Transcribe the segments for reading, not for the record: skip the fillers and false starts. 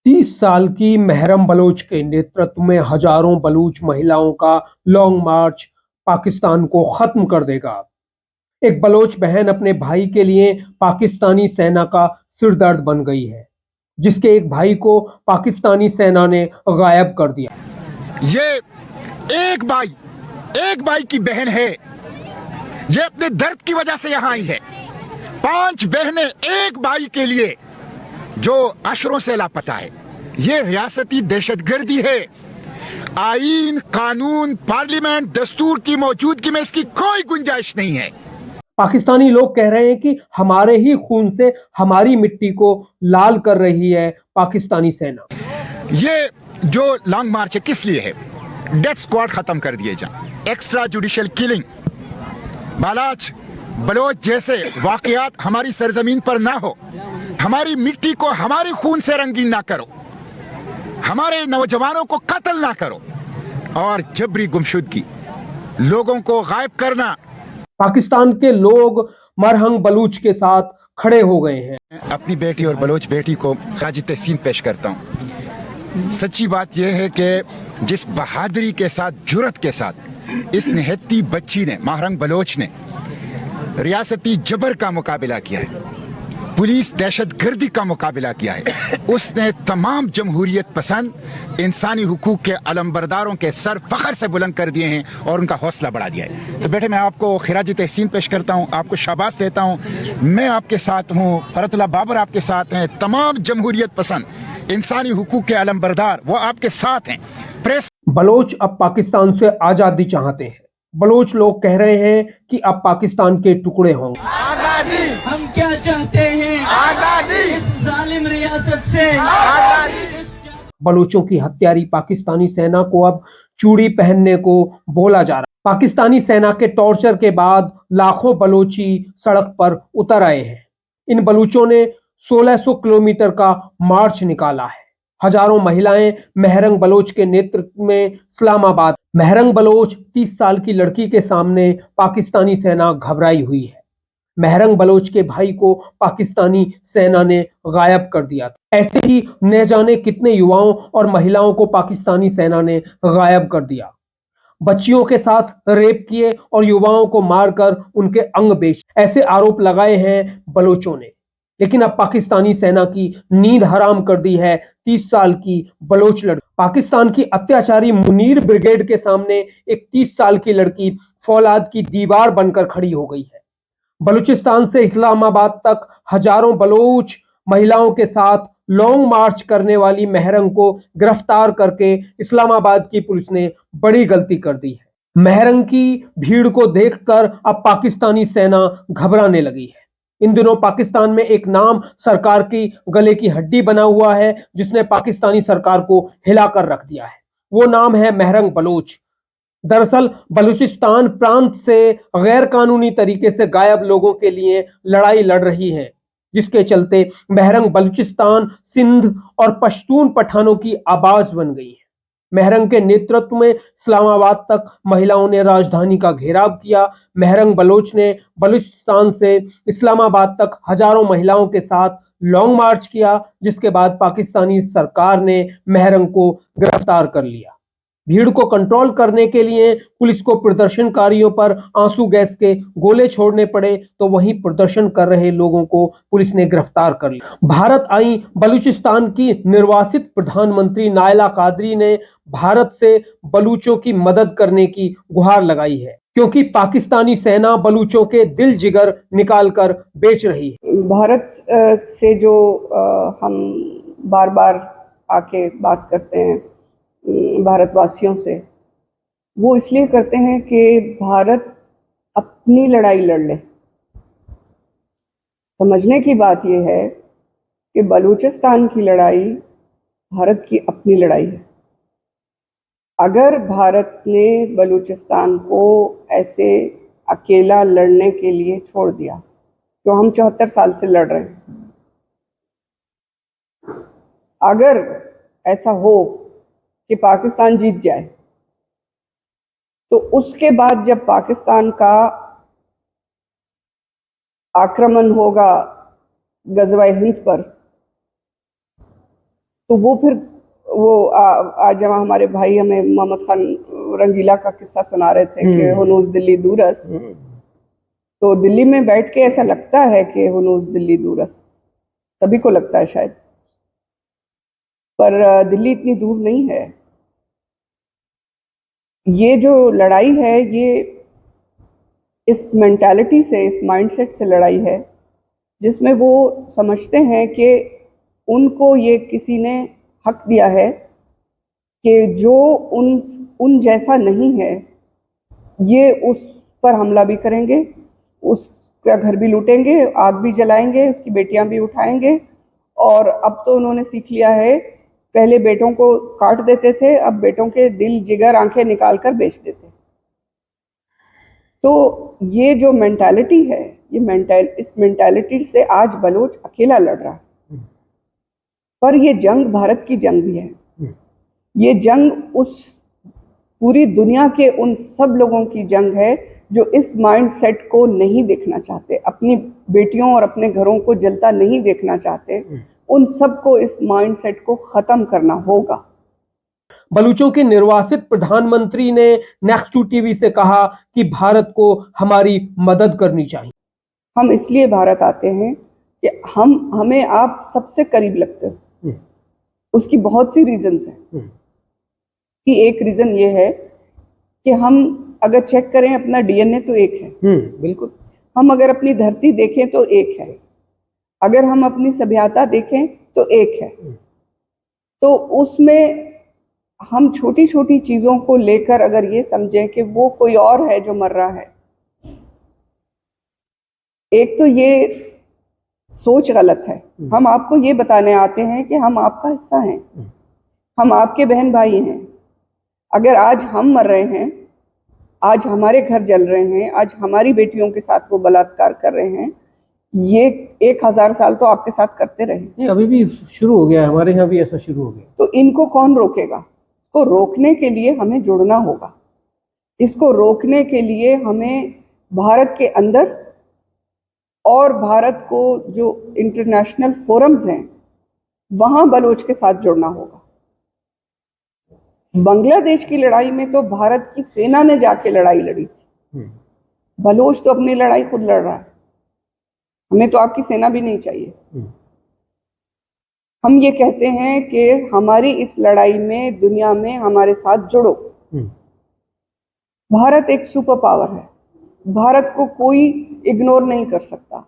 30 साल की महरम बलोच के नेतृत्व में हजारों बलूच महिलाओं का लॉन्ग मार्च पाकिस्तान को खत्म कर देगा। एक बलोच बहन अपने भाई के लिए पाकिस्तानी सेना का सिरदर्द बन गई है, जिसके एक भाई को पाकिस्तानी सेना ने गायब कर दिया। ये एक भाई की बहन है। ये अपने दर्द की वजह से यहाँ आई है। 5 बहनें एक भाई के लिए जो अशरों से लापता है। ये रियासती दहशतगर्दी है। आईन, कानून, पार्लियामेंट, दस्तूर की मौजूदगी में इसकी कोई गुंजाइश नहीं है। पाकिस्तानी लोग कह रहे हैं कि हमारे ही खून से हमारी मिट्टी को लाल कर रही है पाकिस्तानी सेना। ये जो लॉन्ग मार्च है किस लिए है? डेथ स्क्वाड खत्म कर दिए जाए, एक्स्ट्रा जुडिशियल किलिंग, बालाच बलोच जैसे वाकयात हमारी सरजमीन पर ना हो। हमारी मिट्टी को हमारे खून से रंगीन ना करो, हमारे नौजवानों को कत्ल ना करो और जबरी गुमशुदगी, लोगों को गायब करना। पाकिस्तान के लोग मरहंग बलूच के साथ खड़े हो गए हैं। अपनी बेटी और बलोच बेटी को खराज तहसीन पेश करता हूँ। सच्ची बात यह है कि जिस बहादुरी के साथ, जुर्रत के साथ इस निहत्ती बच्ची ने, महरंग बलोच ने रियासती जबर का मुकाबला किया है, पुलिस दहशतगर्दी का मुकाबला किया है, उसने तमाम जमहूरियत पसंद इंसानी हुकूक के अलमबरदारों के सर फखर से बुलंद कर दिए हैं और उनका हौसला बढ़ा दिया है। तो बेटे, मैं आपको खिराज तहसीन पेश करता हूँ, आपको शाबाश देता हूँ। मैं आपके साथ हूँ, फरतुल्लाह बाबर आपके साथ हैं, तमाम जमहूरियत पसंद इंसानी हुकूक के अलमबरदार वो आपके साथ हैं। प्रेस बलोच अब पाकिस्तान से आजादी चाहते हैं। बलोच लोग कह रहे हैं कि अब पाकिस्तान के टुकड़े होंगे। आजादी हम क्या चाहते हैं? आजादी इस जालिम रियासत से आजादी। बलोचों की हत्यारी पाकिस्तानी सेना को अब चूड़ी पहनने को बोला जा रहा है। पाकिस्तानी सेना के टॉर्चर के बाद लाखों बलोची सड़क पर उतर आए हैं। इन बलूचों ने 1600 किलोमीटर का मार्च निकाला है। हजारों महिलाएं महरंग बलोच के नेतृत्व में इस्लामाबाद। महरंग बलोच 30 साल की लड़की के सामने पाकिस्तानी सेना घबराई हुई है। महरंग बलोच के भाई को पाकिस्तानी सेना ने गायब कर दिया था। ऐसे ही न जाने कितने युवाओं और महिलाओं को पाकिस्तानी सेना ने गायब कर दिया। बच्चियों के साथ रेप किए और युवाओं को मारकर उनके अंग बेच, ऐसे आरोप लगाए हैं बलोचों ने। लेकिन अब पाकिस्तानी सेना की नींद हराम कर दी है 30 साल की बलोच लड़की। पाकिस्तान की अत्याचारी मुनीर ब्रिगेड के सामने एक 30 साल की लड़की फौलाद की दीवार बनकर खड़ी हो गई है। बलूचिस्तान से इस्लामाबाद तक हजारों बलोच महिलाओं के साथ लॉन्ग मार्च करने वाली महरंग को गिरफ्तार करके इस्लामाबाद की पुलिस ने बड़ी गलती कर दी है। महरंग की भीड़ को देखकर अब पाकिस्तानी सेना घबराने लगी है। इन दिनों पाकिस्तान में एक नाम सरकार की गले की हड्डी बना हुआ है, जिसने पाकिस्तानी सरकार को हिलाकर रख दिया है। वो नाम है महरंग बलोच। दरअसल बलूचिस्तान प्रांत से गैर कानूनी तरीके से गायब लोगों के लिए लड़ाई लड़ रही है, जिसके चलते महरंग बलूचिस्तान, सिंध और पश्तून पठानों की आवाज बन गई है। महरंग के नेतृत्व में इस्लामाबाद तक महिलाओं ने राजधानी का घेराव किया। महरंग बलोच ने बलूचिस्तान से इस्लामाबाद तक हजारों महिलाओं के साथ लॉन्ग मार्च किया, जिसके बाद पाकिस्तानी सरकार ने महरंग को गिरफ्तार कर लिया। भीड़ को कंट्रोल करने के लिए पुलिस को प्रदर्शनकारियों पर आंसू गैस के गोले छोड़ने पड़े, तो वहीं प्रदर्शन कर रहे लोगों को पुलिस ने गिरफ्तार कर लिया। भारत आई बलूचिस्तान की निर्वासित प्रधानमंत्री नायला कादरी ने भारत से बलूचों की मदद करने की गुहार लगाई है, क्योंकि पाकिस्तानी सेना बलूचों के दिल जिगर निकाल कर बेच रही है। भारत से जो हम बार बार आके बात करते हैं भारतवासियों से, वो इसलिए करते हैं कि भारत अपनी लड़ाई लड़ ले। समझने की बात यह है कि बलूचिस्तान की लड़ाई भारत की अपनी लड़ाई है। अगर भारत ने बलूचिस्तान को ऐसे अकेला लड़ने के लिए छोड़ दिया, जो हम 74 साल से लड़ रहे हैं, अगर ऐसा हो कि पाकिस्तान जीत जाए, तो उसके बाद जब पाकिस्तान का आक्रमण होगा गज़वा-ए-हिंद पर, तो वो फिर आज जब हमारे भाई हमें मोहम्मद खान रंगीला का किस्सा सुना रहे थे कि हुनूस दिल्ली दूरस्त, तो दिल्ली में बैठ के ऐसा लगता है कि हुनूस दिल्ली दूरस्त, सभी को लगता है शायद, पर दिल्ली इतनी दूर नहीं है। ये जो लड़ाई है ये इस मेंटालिटी से, इस माइंडसेट से लड़ाई है जिसमें वो समझते हैं कि उनको ये किसी ने हक दिया है कि जो उन जैसा नहीं है ये उस पर हमला भी करेंगे, उसका घर भी लूटेंगे, आग भी जलाएंगे, उसकी बेटियां भी उठाएंगे। और अब तो उन्होंने सीख लिया है, पहले बेटों को काट देते थे, अब बेटों के दिल, जिगर, आंखें निकाल कर बेच देते। तो ये जो मेंटालिटी है, इस मेंटालिटी से आज बलोच अकेला लड़ रहा है। पर ये जंग भारत की जंग भी है। ये जंग उस पूरी दुनिया के उन सब लोगों की जंग है जो इस माइंडसेट को नहीं देखना चाहते, अपनी बेटियों और अपने घरों को जलता नहीं देखना चाहते। उन सबको इस माइंडसेट को खत्म करना होगा। बलूचों के निर्वासित प्रधानमंत्री ने नेक्स्ट टू टीवी से कहा कि भारत को हमारी मदद करनी चाहिए। हम इसलिए भारत आते हैं कि हमें आप सबसे करीब लगते हो। उसकी बहुत सी रीजंस हैं। कि एक रीजन ये है कि हम अगर चेक करें अपना डीएनए तो एक है। बिल्कुल। हम अगर अपनी धरती देखें तो एक है, अगर हम अपनी सभ्यता देखें तो एक है। तो उसमें हम छोटी छोटी चीजों को लेकर अगर ये समझें कि वो कोई और है जो मर रहा है, एक तो ये सोच गलत है। हम आपको ये बताने आते हैं कि हम आपका हिस्सा हैं, हम आपके बहन भाई हैं। अगर आज हम मर रहे हैं, आज हमारे घर जल रहे हैं, आज हमारी बेटियों के साथ वो बलात्कार कर रहे हैं, ये 1000 साल तो आपके साथ करते रहे। अभी भी शुरू हो गया है, हमारे यहाँ भी ऐसा शुरू हो गया। तो इनको कौन रोकेगा? इसको रोकने के लिए हमें जुड़ना होगा। इसको रोकने के लिए हमें भारत के अंदर और भारत को जो इंटरनेशनल फोरम्स हैं वहां बलोच के साथ जुड़ना होगा। बांग्लादेश की लड़ाई में तो भारत की सेना ने जाके लड़ाई लड़ी थी। बलोच तो अपनी लड़ाई खुद लड़ रहा है। हमें तो आपकी सेना भी नहीं चाहिए। हम ये कहते हैं कि हमारी इस लड़ाई में दुनिया में हमारे साथ जुड़ो। भारत एक सुपर पावर है, भारत को कोई इग्नोर नहीं कर सकता,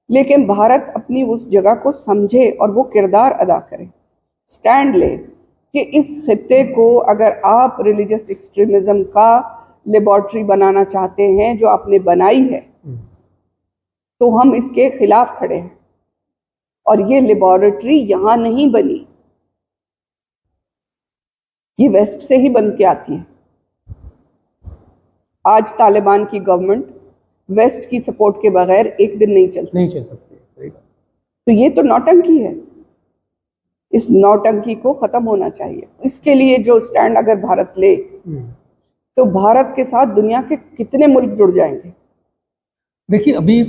लेकिन भारत अपनी उस जगह को समझे और वो किरदार अदा करे, स्टैंड ले कि इस खित्ते को अगर आप रिलीजियस एक्सट्रीमिज्म का लेबोरेटरी बनाना चाहते हैं जो आपने बनाई है, तो हम इसके खिलाफ खड़े हैं। और ये लेबोरेटरी यहां नहीं बनी, ये वेस्ट से ही बन के आती है। आज तालिबान की गवर्नमेंट वेस्ट की सपोर्ट के बगैर एक दिन नहीं चल सकती। तो ये तो नौटंकी है। इस नौटंकी को खत्म होना चाहिए। इसके लिए जो स्टैंड अगर भारत ले, तो भारत के साथ दुनिया के कितने मुल्क जुड़ जाएंगे। देखिए अभी